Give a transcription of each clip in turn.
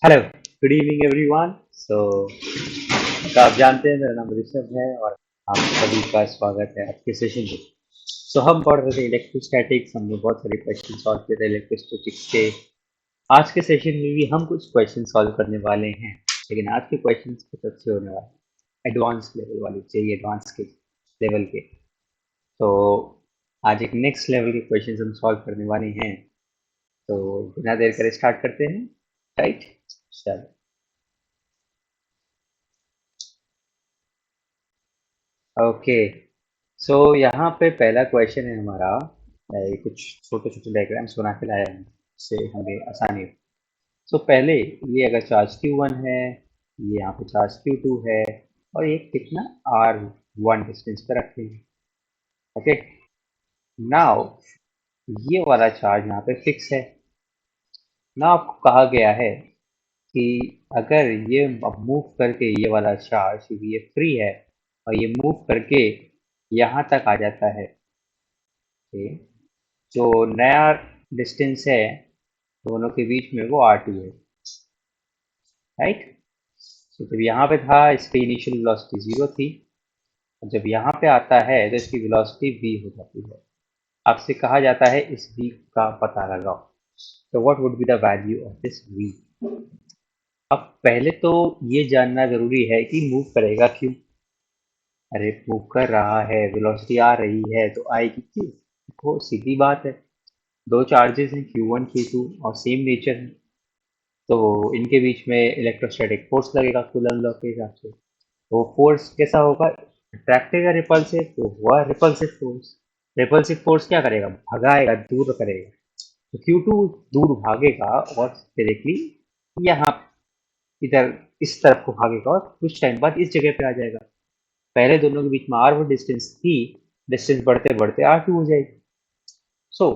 Hello, good evening everyone. तो आप जानते हैं मेरा नाम ऋषभ है और आप सभी का स्वागत है आपके सेशन में। हम पढ़ रहे थे इलेक्ट्रोस्टैटिक्स। हमने बहुत सारे क्वेश्चन सॉल्व किए थे इलेक्ट्रोस्टैटिक्स के। आज के सेशन में भी हम कुछ क्वेश्चन सॉल्व करने वाले हैं, लेकिन आज के क्वेश्चन कुछ अच्छे होने वाले हैं, एडवांस लेवल वाले चाहिए, एडवांस के लेवल के। तो आज एक नेक्स्ट लेवल के क्वेश्चन हम सॉल्व करने वाले हैं। तो बिना देर करे स्टार्ट करते हैं, राइट? चलो, ओके। यहाँ पे पहला क्वेश्चन है हमारा। कुछ छोटे छोटे डायग्राम्स बना के लाया हूँ, इससे हमें आसानी हो। पहले ये अगर चार्ज Q1 है, ये यहाँ पे चार्ज Q2 है, और ये कितना R1 डिस्टेंस पे रखे हैं। ओके, नाउ ये वाला चार्ज यहाँ पे फिक्स है। ना आपको कहा गया है कि अगर ये मूव करके ये वाला चार्ज, क्योंकि ये फ्री है, और ये मूव करके यहाँ तक आ जाता है, ओके, जो नया डिस्टेंस है दोनों के बीच में वो R2 है, राइट? जब यहाँ पे था इसकी इनिशियल वेलोसिटी 0 थी, और जब यहाँ पे आता है तो इसकी वेलोसिटी v हो जाती है। आपसे कहा जाता है इस v का पता लगाओ। तो what would be the value of this v? अब पहले तो ये जानना जरूरी है कि मूव करेगा क्यों। अरे मूव कर रहा है, वेलोसिटी आ रही है, तो आएगी क्यों? वो सीधी बात है, दो चार्जेस हैं Q1 Q2 और सेम नेचर है, तो इनके बीच में इलेक्ट्रोस्टैटिक फोर्स लगेगा कूलम लॉ के हिसाब से। वो फोर्स कैसा होगा? अट्रैक्टिव या रिपल्सिव? तो हुआ रिपल्सिव फोर्स। रिपल्सिव फोर्स क्या करेगा? भगाएगा, दूर करेगा। तो Q2 दूर भागेगा और डायरेक्टली यहाँ इधर इस तरफ को भागेगा, और कुछ टाइम बाद इस जगह पे आ जाएगा। पहले दोनों के बीच में R1 डिस्टेंस थी, डिस्टेंस बढ़ते बढ़ते R2 हो जाएगी। सो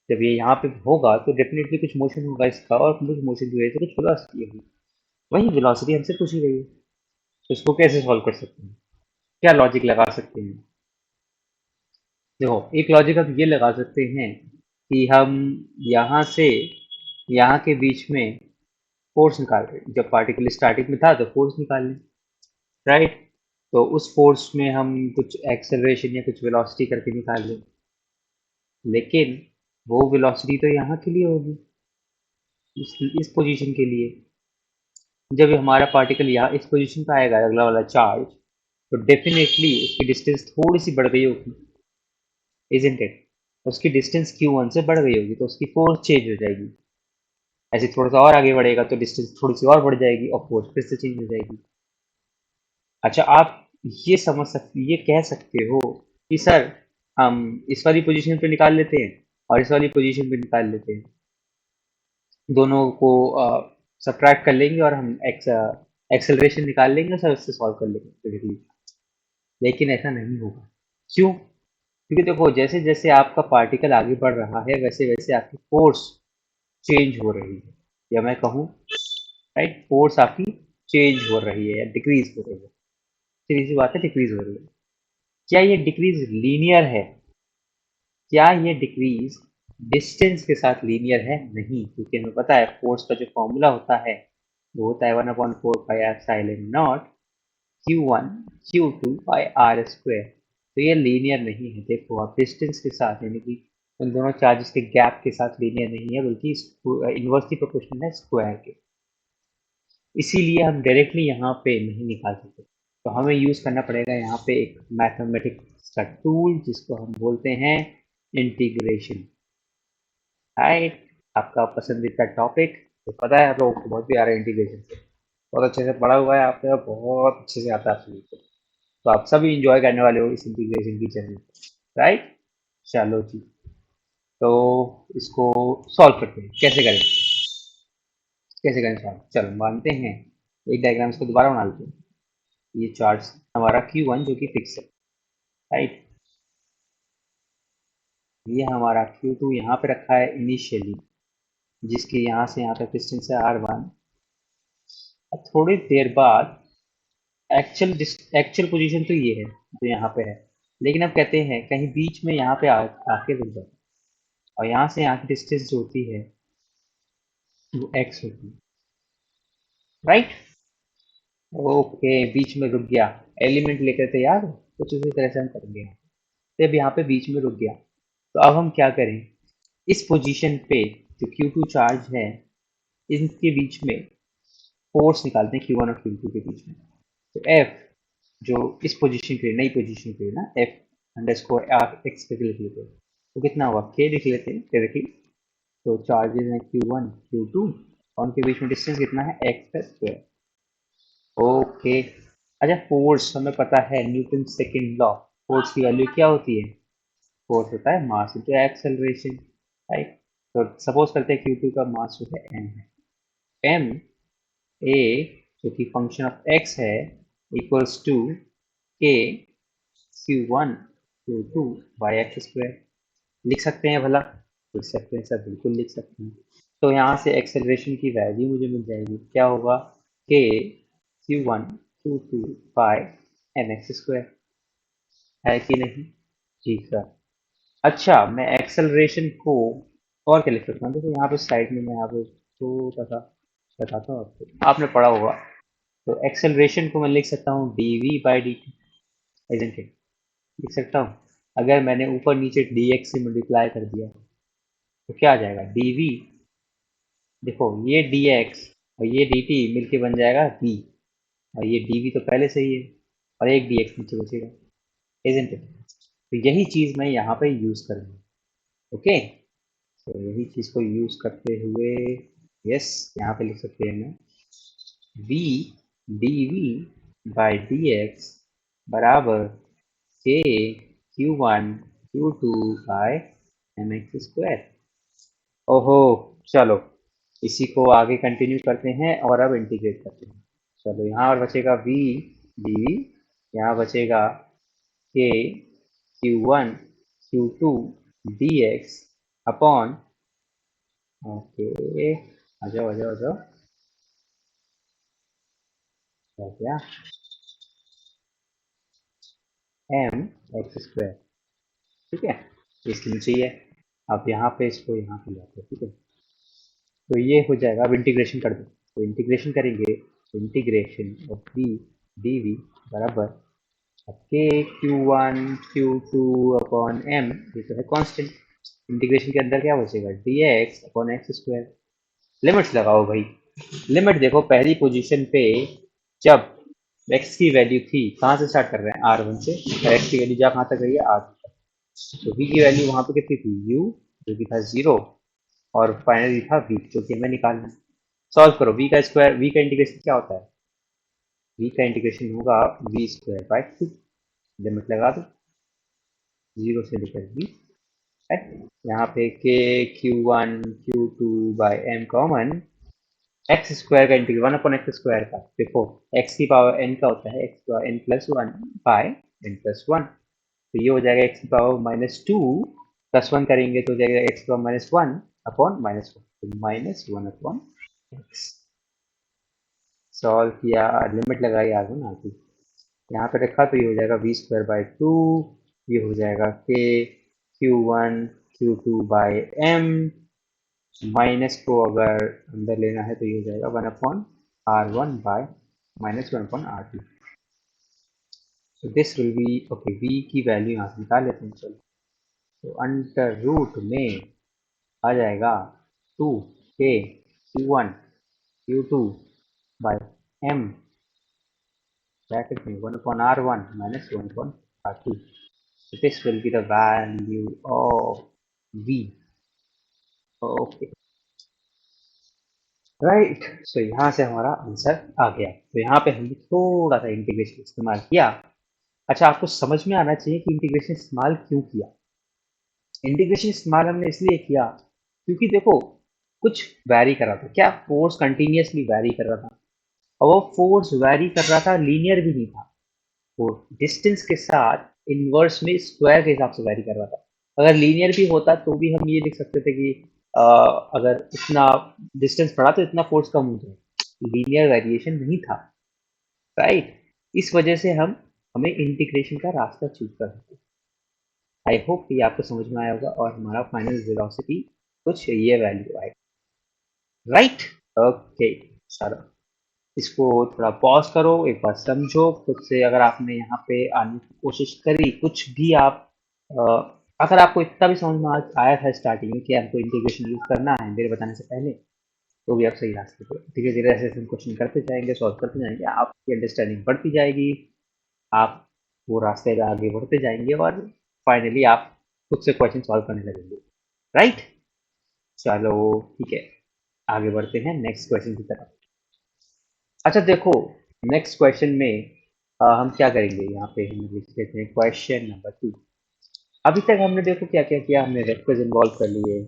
जब ये यहाँ पे होगा तो डेफिनेटली कुछ मोशन होगा इसका, और कुछ मोशन की वजह से कुछ वेलोसिटी होगी। वही वेलोसिटी हमसे पूछी गई है, तो इसको कैसे सॉल्व कर सकते हैं? क्या लॉजिक लगा सकते हैं? देखो, एक लॉजिक हम ये लगा सकते हैं कि हम यहाँ से यहाँ के बीच में फोर्स निकाल रहे हैं। जब पार्टिकल स्टार्टिंग में था तो फोर्स निकाल लें, राइट? तो उस फोर्स में हम कुछ एक्सेलरेशन या कुछ वेलोसिटी करके निकाल लें, लेकिन वो वेलोसिटी तो यहाँ के लिए होगी, इस पोजीशन के लिए। जब हमारा पार्टिकल यहाँ इस पोजीशन पे आएगा, अगला वाला चार्ज, तो डेफिनेटली उसकी डिस्टेंस थोड़ी सी बढ़ गई होगी, इजंट इट? उसकी डिस्टेंस Q1 से बढ़ गई होगी, तो उसकी फोर्स चेंज हो जाएगी। ऐसे थोड़ा सा और आगे बढ़ेगा तो डिस्टेंस थोड़ी सी और बढ़ जाएगी, और फोर्स फिर से चेंज हो जाएगी। अच्छा, आप ये समझ सकते, ये कह सकते हो कि सर हम इस वाली पोजीशन पे निकाल लेते हैं और इस वाली पोजीशन पे निकाल लेते हैं, दोनों को सब्ट्रैक्ट कर लेंगे और हम एक्सेलरेशन निकाल लेंगे, सर उससे सॉल्व कर लेंगे basically। लेकिन ऐसा नहीं होगा। क्यों? क्योंकि देखो, जैसे जैसे आपका पार्टिकल आगे बढ़ रहा है वैसे वैसे आपकी फोर्स चेंज हो रही है, या मैं कहूँ, राइट, फोर्स आपकी चेंज हो रही है या डिक्रीज हो रही है। सीधी सी बात है, डिक्रीज हो रही है। क्या ये डिक्रीज लीनियर है? क्या ये डिक्रीज डिस्टेंस के साथ लीनियर है? नहीं, क्योंकि हमें पता है फोर्स का जो फॉर्मूला होता है वो होता है 1/4 pi epsilon naught Q1 Q2 by R square. तो ये लीनियर नहीं है। देखो, आप डिस्टेंस के साथ, यानी कि उन दोनों चार्जेस के गैप के साथ लीनियर नहीं है, बल्कि इन्वर्सली प्रोपोर्शनल है स्क्वायर के। इसीलिए हम डायरेक्टली यहाँ पे नहीं निकाल सकते, तो हमें यूज़ करना पड़ेगा यहाँ पे एक मैथमेटिक्स का टूल, जिसको हम बोलते हैं इंटीग्रेशन। राइट, आपका पसंदीदा टॉपिक, तो पता है आप लोगों को बहुत प्यारा इंटीग्रेशन से, बहुत अच्छे से पढ़ा हुआ है आपने, बहुत अच्छे से आता है आप सभी को। तो आप सभी इंजॉय करने वाले हो इस इंटीग्रेशन की जर्नी, राइट? चलो जी, तो इसको सॉल्व करते हैं। कैसे करें, कैसे करें सॉल्व? चलो मानते हैं, एक डायग्राम इसको दोबारा बना लेते हैं। ये चार्ज हमारा Q1 जो कि फिक्स है, राइट? ये हमारा Q2 यहाँ पे रखा है इनिशियली, जिसके यहाँ से यहाँ तक डिस्टेंस है R1। अब थोड़ी देर बाद एक्चुअल एक्चुअल पोजीशन तो ये है जो यहाँ पे है, लेकिन अब कहते हैं कहीं बीच में यहाँ पे आके रुक जाओ, और यहाँ से यहाँ की डिस्टेंस जो होती है वो x होती है। राइट। ओके, बीच में रुक गया। एलिमेंट लेकर थे यार, कुछ उसी तरह से हम करेंगे। तो अब यहाँ पे बीच में रुक गया। तो अब हम क्या करें, इस पोजीशन पे जो Q2 चार्ज है, इनके बीच में फोर्स निकालते हैं Q1 और Q2 के बीच में। तो F जो इस पोजीशन के लिए, नई पोजीशन के लिए ना, F अंडरस्कोर एक्स के लिख लेते हैं। तो कितना हुआ, K लिख लेते हैं डायरेक्टली। तो चार्जेस हैं Q1 Q2 और उनके बीच में डिस्टेंस कितना है, एक्स का स्क्वायर। ओके। अच्छा, फोर्स हमें पता है, न्यूटन सेकेंड लॉ। फोर्स की वैल्यू क्या होती है, फोर्स होता है मास इंटू एक्सेलरेशन, राइट। तो सपोज करते हैं Q2 का मास जो है m है, m a जो कि फंक्शन ऑफ x है, equals to k Q1 Q2 by X square. लिख सकते हैं भला, लिख सकते हैं सर, बिल्कुल लिख सकते हैं। तो यहाँ से एक्सेलरेशन की वैल्यू मुझे मिल जाएगी, क्या होगा, k Q1 Q2 by M X square, है कि नहीं। जी सर। अच्छा, मैं एक्सेलरेशन को और क्या लिख सकता हूँ, देखो यहाँ पे साइड में मैं यहाँ पे छोटा सा बताता हूँ आपको, आपने पढ़ा होगा। तो एक्सेलरेशन को मैं लिख सकता हूँ dv by dt, isn't it? लिख सकता हूँ। अगर मैंने ऊपर नीचे dx से मल्टीप्लाई कर दिया तो क्या आ जाएगा, dv, देखो ये dx और ये dt मिलके बन जाएगा v, और ये dv तो पहले से ही है, और एक dx नीचे बचेगा, isn't it? तो यही चीज मैं यहाँ पे यूज करूँगा। ओके, तो यही चीज को यूज करते हुए, यस, यहाँ पे लिख सकते हैं मैं v dv बाई dx बराबर k Q1 Q2 by M X square. ओहो, चलो इसी को आगे कंटिन्यू करते हैं और अब इंटीग्रेट करते हैं। चलो यहाँ और बचेगा v dv, यहाँ बचेगा k Q1 Q2 dx upon, okay, आ जाओ आ जाओ आ जाओ, क्या क्या, एम एक्स स्क्वायर, ठीक है। इसलिए चाहिए, अब यहाँ पे इसको यहाँ पे लाते हैं, ठीक है। तो ये हो जाएगा, अब इंटीग्रेशन कर दो, तो इंटीग्रेशन करेंगे, integration of V D V बराबर K Q1 Q2 upon M, ये तो है कांस्टेंट। इंटीग्रेशन के अंदर क्या बचेगा, D x upon x square. Limits लगाओ भाई, लिमिट देखो पहली पोजीशन पे जब x की वैल्यू थी, कहाँ से स्टार्ट कर रहे हैं, R1 से, और x की वैल्यू जा कहाँ तक गई है, R2 तक। तो v की वैल्यू वहां पे कितनी थी, u जो कि था 0, और फाइनली था v जो कि हमें निकालना है। सॉल्व करो, v का स्क्वायर, v का इंटीग्रेशन क्या होता है, v का इंटीग्रेशन होगा v स्क्वायर बाई 2। लिमिट लगा दो 0 से लेकर v है। यहाँ पे k Q1 Q2 by m common, x square का इंटीग्रल 1/x स्क्वायर का, देखो x की पावर n का होता है, x की power n plus one by n plus one. तो ये हो जाएगा x की पावर -2 प्लस वन करेंगे तो हो जाएगा x की पावर -1 अपॉन -1, तो -1 अपॉन x। सॉल्व किया, लिमिट लगाई आगे ना आगे, यहाँ पे रखा तो ये हो जाएगा v स्क्वायर बाई 2, ये हो जाएगा k Q1 Q2 by m, minus को अगर अंदर लेना है तो ये हो जाएगा 1/R1 बाय -1/R2। तो this will be, okay, v की वैल्यू यहाँ से निकाल लेते हैं, चलो। तो अंडर रूट में आ जाएगा 2k Q1 Q2 bye m bracket में 1/R1 minus 1/R2। So this will be the value of v, okay, right. So यहाँ से हमारा आंसर आ गया। तो यहाँ पे हमने थोड़ा सा इंटीग्रेशन इस्तेमाल किया। अच्छा, आपको समझ में आना चाहिए कि इंटीग्रेशन इस्तेमाल क्यों किया। इंटीग्रेशन इस्तेमाल हमने इसलिए किया क्योंकि देखो कुछ वैरी कर रहा था, क्या, फोर्स कंटिन्यूसली वैरी कर रहा था, और वो फोर्स वैरी कर रहा था, लीनियर भी नहीं था, वो डिस्टेंस के साथ इनवर्स में स्क्वायर के हिसाब से वैरी कर रहा था। अगर लीनियर भी होता तो भी हम ये लिख सकते थे कि अगर इतना डिस्टेंस बढ़ा तो इतना फोर्स कम हो जाए, लीनियर वेरिएशन नहीं था, राइट। इस वजह से हम हमें इंटीग्रेशन का रास्ता चूज कर सकते। आई होप ये आपको समझ में आया होगा और हमारा फाइनल वेलोसिटी कुछ ये वैल्यू आएगा, राइट। ओके, चलो, इसको थोड़ा पॉज करो, एक बार समझो खुद से। अगर आपने यहाँ पे आने की कोशिश करी, कुछ भी आप अ, अगर आपको इतना भी समझ में आया था स्टार्टिंग में कि हमको इंटीग्रेशन यूज करना है मेरे बताने से पहले, तो भी आप सही रास्ते पे। धीरे धीरे ऐसे ऐसे क्वेश्चन करते जाएंगे, सॉल्व करते जाएंगे, आपकी अंडरस्टैंडिंग बढ़ती जाएगी, आप वो रास्ते पे आगे बढ़ते जाएंगे और फाइनली आप खुद से क्वेश्चन सॉल्व करने लगेंगे। राइट, चलो ठीक है, आगे बढ़ते हैं नेक्स्ट क्वेश्चन की तरफ। अच्छा देखो, नेक्स्ट क्वेश्चन में हम क्या करेंगे, यहाँ पे हम लिख लेते हैं क्वेश्चन नंबर 2। अभी तक हमने देखो क्या क्या किया, हमने वेक्टर्स इन्वॉल्व कर लिए,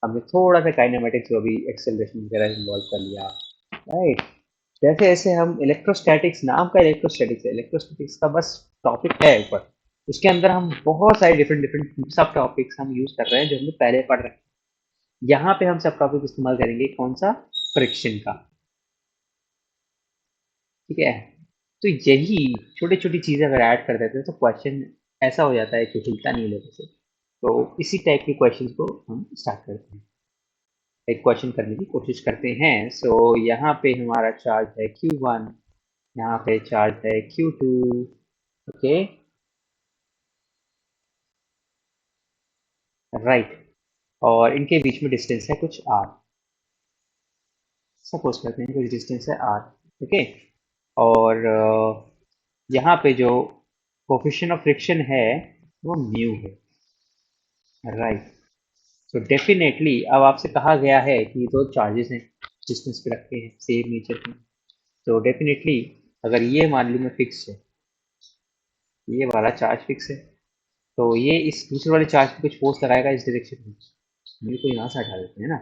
हमने थोड़ा सा काइनेमेटिक्स जो भी एक्सेलरेशन वगैरह इन्वॉल्व कर लिया। राइट, जैसे ऐसे हम इलेक्ट्रोस्टैटिक्स, नाम का इलेक्ट्रोस्टैटिक्स है, इलेक्ट्रोस्टैटिक्स का बस टॉपिक है ऊपर, उसके अंदर हम बहुत सारे डिफरेंट डिफरेंट सब टॉपिक्स हम यूज कर रहे हैं जो हमने पहले पढ़ रहे हैं। यहाँ पे हम सब टॉपिक इस्तेमाल करेंगे कौन सा, फ्रिक्शन का। ठीक है, तो यही छोटी छोटी चीजें अगर ऐड कर देते हैं तो क्वेश्चन ऐसा हो जाता है कि हिलता नहीं लोगों से। तो इसी टाइप के क्वेश्चन को हम स्टार्ट करते हैं, एक क्वेश्चन करने की कोशिश करते हैं। सो यहाँ पे हमारा चार्ज है Q1, यहाँ पे चार्ज है Q2। ओके, राइट, और इनके बीच में डिस्टेंस है कुछ r, सपोज करते हैं कुछ डिस्टेंस है r। ओके, और यहाँ पे जो कोफिशिएंट ऑफ फ्रिक्शन है वो म्यू है। राइट, तो डेफिनेटली अब आपसे कहा गया है कि दो चार्जेस हैं, डिस्टेंस पे रखे हैं सेम नेचर के, तो डेफिनेटली अगर ये मान ली मैं फिक्स है, ये वाला चार्ज फिक्स है, तो ये इस दूसरे वाले चार्ज पे कुछ फोर्स लगाएगा इस डायरेक्शन में। मेरे को यहाँ से हटा देते हैं ना,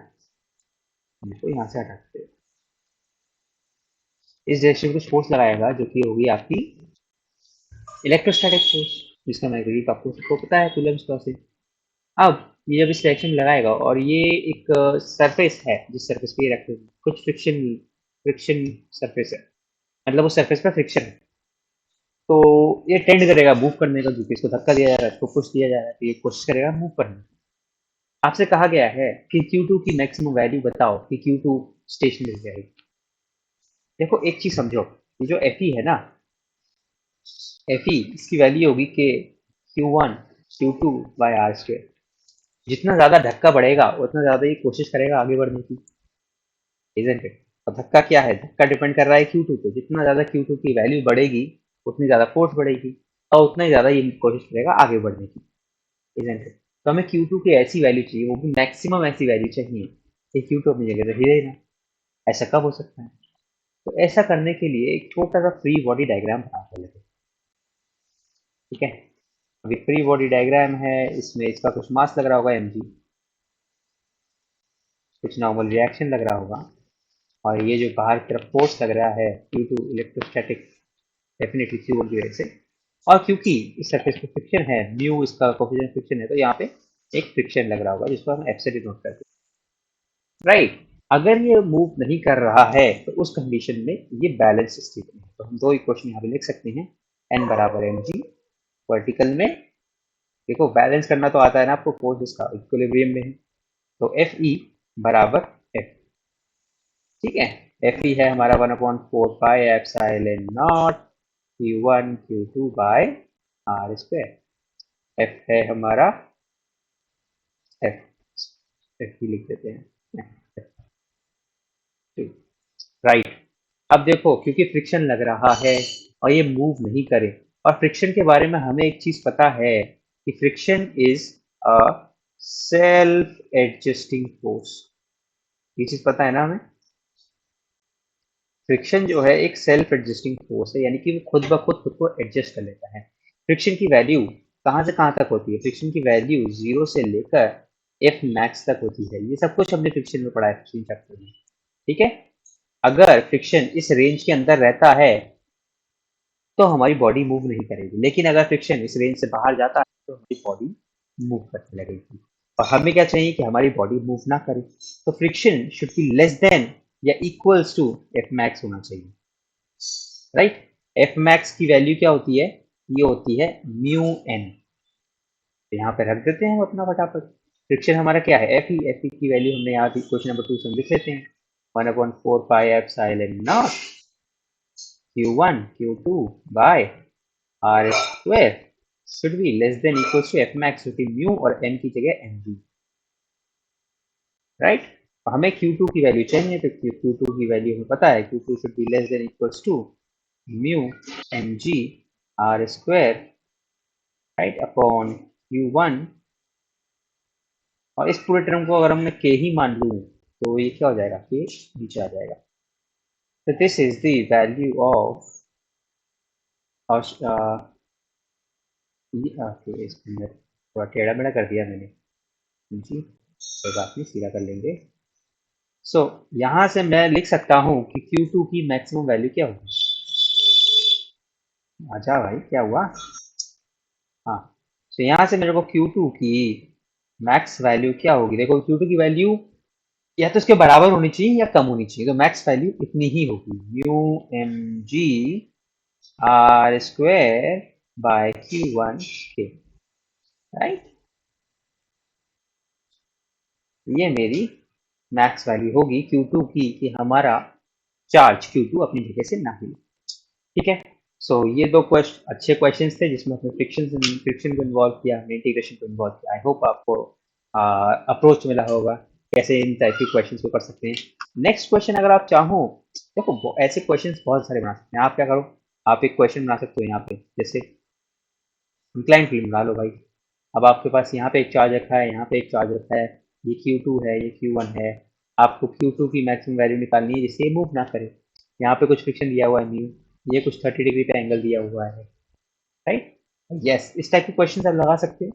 मेरे को यहाँ से हटा देते हैं, इस डायरेक्शन में कुछ फोर्स लगाएगा जो कि होगी आपकी इलेक्ट्रोस्टैटिक फोर्स, जिसका मैग्नेटिक आपको सबको पता है कूलम्स लॉ से। अब ये जब इस डायरेक्शन में लगाएगा और ये एक सरफेस है जिस सरफेस पे ये रखे हुए हैं, कुछ फ्रिक्शन फ्रिक्शन सरफेस है, मतलब उस सरफेस पर फ्रिक्शन है, तो ये टेंड करेगा मूव करने का, क्योंकि इसको धक्का दिया जा रहा है, इसको पुश दिया जा रहा है, तो ये कोशिश करेगा मूव करने की। आपसे कहा गया है कि Q2 की मैक्सिमम वैल्यू बताओ कि Q2 स्टेशनरी रहेगी। देखो एक चीज समझो, ये जो Fe है ना, Fe इसकी वैल्यू होगी कि Q1 Q2 by R square. जितना ज्यादा धक्का बढ़ेगा उतना ज्यादा ये कोशिश करेगा आगे बढ़ने की, इजंट इट। और धक्का क्या है, धक्का डिपेंड कर रहा है Q2 पे, जितना ज्यादा Q2 की वैल्यू बढ़ेगी उतनी ज्यादा फोर्स बढ़ेगी और उतना ही ज्यादा ये कोशिश करेगा आगे बढ़ने की, इजंट इट। तो हमें Q2 की ऐसी वैल्यू चाहिए, वो भी मैक्सिमम ऐसी वैल्यू चाहिए कि Q2 अपनी जगह रह ही रहेगा। ऐसा कब हो सकता है, तो ऐसा करने के लिए एक छोटा सा फ्री बॉडी डायग्राम बना कर लेते हैं। ठीक है, अभी फ्री बॉडी डायग्राम है, इसमें इसका कुछ मास लग रहा होगा mg, कुछ नॉर्मल रिएक्शन लग रहा होगा, और ये जो बाहर की तरफ फोर्स लग रहा है Q2 इलेक्ट्रोस्टैटिक, डेफिनेटली Q1 की वजह से। और क्योंकि इस सरफेस पे फ्रिक्शन है, म्यू इसका कोफिशिएंट फ्रिक्शन है, तो यहाँ पे एक फ्रिक्शन लग रहा होगा जिसको हम एफ से डिनोट करते हैं। राइट, अगर ये मूव नहीं कर रहा है तो उस कंडीशन में ये बैलेंस स्थिति में है, तो हम दो इक्वेशन यहाँ पे लिख सकते हैं, n बराबर mg वर्टिकल में। देखो बैलेंस करना तो आता है ना आपको, फोर्स इसका इक्विलिब्रियम में है, तो एफ ई बराबर एफ। ठीक है, एफ ई है हमारा 1/4 pi epsilon naught Q1 Q2 by R square. F है हमारा एफ, एफ ही लिख देते हैं, राइट। अब देखो क्योंकि फ्रिक्शन लग रहा है और ये मूव नहीं करे, और फ्रिक्शन के बारे में हमें एक चीज पता है कि friction is a self adjusting force, ये चीज पता है ना हमें। फ्रिक्शन जो है एक सेल्फ एडजस्टिंग फोर्स है, यानी कि वो खुद को एडजस्ट कर लेता है। फ्रिक्शन की वैल्यू कहाँ से कहाँ तक होती है, फ्रिक्शन की वैल्यू 0 से लेकर एफ मैक्स तक होती है, ये सब कुछ हमने फ्रिक्शन में पढ़ा है, फ्रिक्शन चैप्टर में। ठीक है, अगर फ्रिक्शन इस रेंज के अंदर रहता है तो हमारी बॉडी मूव नहीं करेगी, लेकिन अगर फ्रिक्शन इस रेंज से बाहर जाता है तो हमारी बॉडी मूव करने लगेगी। और हमें क्या चाहिए कि हमारी बॉडी मूव ना करे, तो friction should be less than या इक्वल्स टू एफ मैक्स होना चाहिए। राइट, एफ मैक्स की वैल्यू क्या होती है, ये होती है म्यू एन। तो यहाँ पे रख देते हैं हम अपना फटाफट, फ्रिक्शन हमारा क्या है, एफ ई की वैल्यू हमने यहाँ क्वेश्चन नंबर 2 से लिख लेते हैं, 1/4 pi epsilon naught Q1 Q2 by R square should be less than equals to F max, जो कि म्यू और m की जगह mg, राइट। हमें Q2 की वैल्यू चाहिए, तो Q2 की वैल्यू हमें पता है, Q2 should be less than equals to mu mg R square, right, upon Q1। और इस पूरे टर्म को अगर हमने k ही मान लूँ तो ये क्या हो जाएगा, k नीचे आ जाएगा। तो this is the value of, और ओके, इसको मैं थोड़ा टेढ़ा मेढ़ा कर दिया मैंने जी, कोई बात नहीं, सीधा कर लेंगे। सो यहाँ से मैं लिख सकता हूँ कि Q2 की मैक्सिमम वैल्यू क्या होगी। अच्छा भाई, क्या हुआ? हाँ, तो यहाँ से मेरे को Q2 की मैक्स वैल्यू क्या होगी। देखो, Q2 की वैल्यू या तो इसके बराबर होनी चाहिए या कम होनी चाहिए, तो मैक्स वैल्यू इतनी ही होगी, mu M G R square by Q1 के, राइट। ये मेरी मैक्स वैल्यू होगी Q2 की, कि हमारा चार्ज Q2 अपनी जगह से ना हिले। ठीक है। सो ये दो अच्छे क्वेश्चंस थे, जिसमें हमने फ्रिक्शन को इन्वॉल्व किया, हमने इंटीग्रेशन को इन्वॉल्व किया। आई होप आपको अप्रोच मिला होगा कैसे इन टाइप के क्वेश्चंस को कर सकते हैं। नेक्स्ट क्वेश्चन अगर आप चाहो, देखो ऐसे क्वेश्चंस बहुत सारे बना सकते हैं। आप क्या करो, आप एक क्वेश्चन बना सकते हो यहाँ पे, जैसे इंक्लाइन प्लेन बना लो भाई। अब आपके पास यहाँ पे एक चार्ज रखा है, यहाँ पे एक चार्ज रखा है, ये Q2 है, ये Q1 है। आपको Q2 की मैक्सिमम वैल्यू निकालनी है जिससे ये मूव ना करे। यहाँ पे कुछ फ्रिक्शन दिया हुआ है म्यू, ये कुछ 30 डिग्री पे एंगल दिया हुआ है, राइट। यस, इस टाइप के क्वेश्चन आप लगा सकते हैं।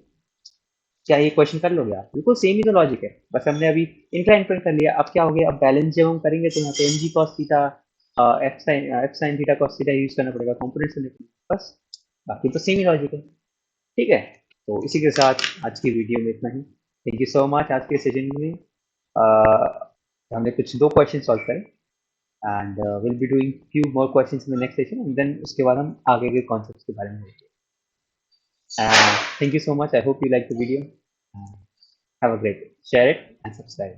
क्या ये क्वेश्चन कर लोगे आप? बिल्कुल सेम ही तो लॉजिक है, बस हमने अभी इंक्लाइन प्लेन कर लिया। अब क्या हो गया, अब बैलेंस जब हम करेंगे तो यहाँ पे mg cos theta, F sine theta cos theta use करना पड़ेगा, कॉम्पोनेंट्स करने के लिए, बस। बाकी तो सेम ही लॉजिक है। ठीक है। तो इसी के साथ आज की वीडियो में इतना ही। Thank you so much. आज के सेशन में हमने कुछ दो क्वेश्चन सॉल्व करे, and will be doing few more questions in the next session, and then उसके बाद हम आगे के कॉन्सेप्ट्स के बारे में देखेंगे। Thank you so much. I hope you like the video. Have a great day. Share it and subscribe.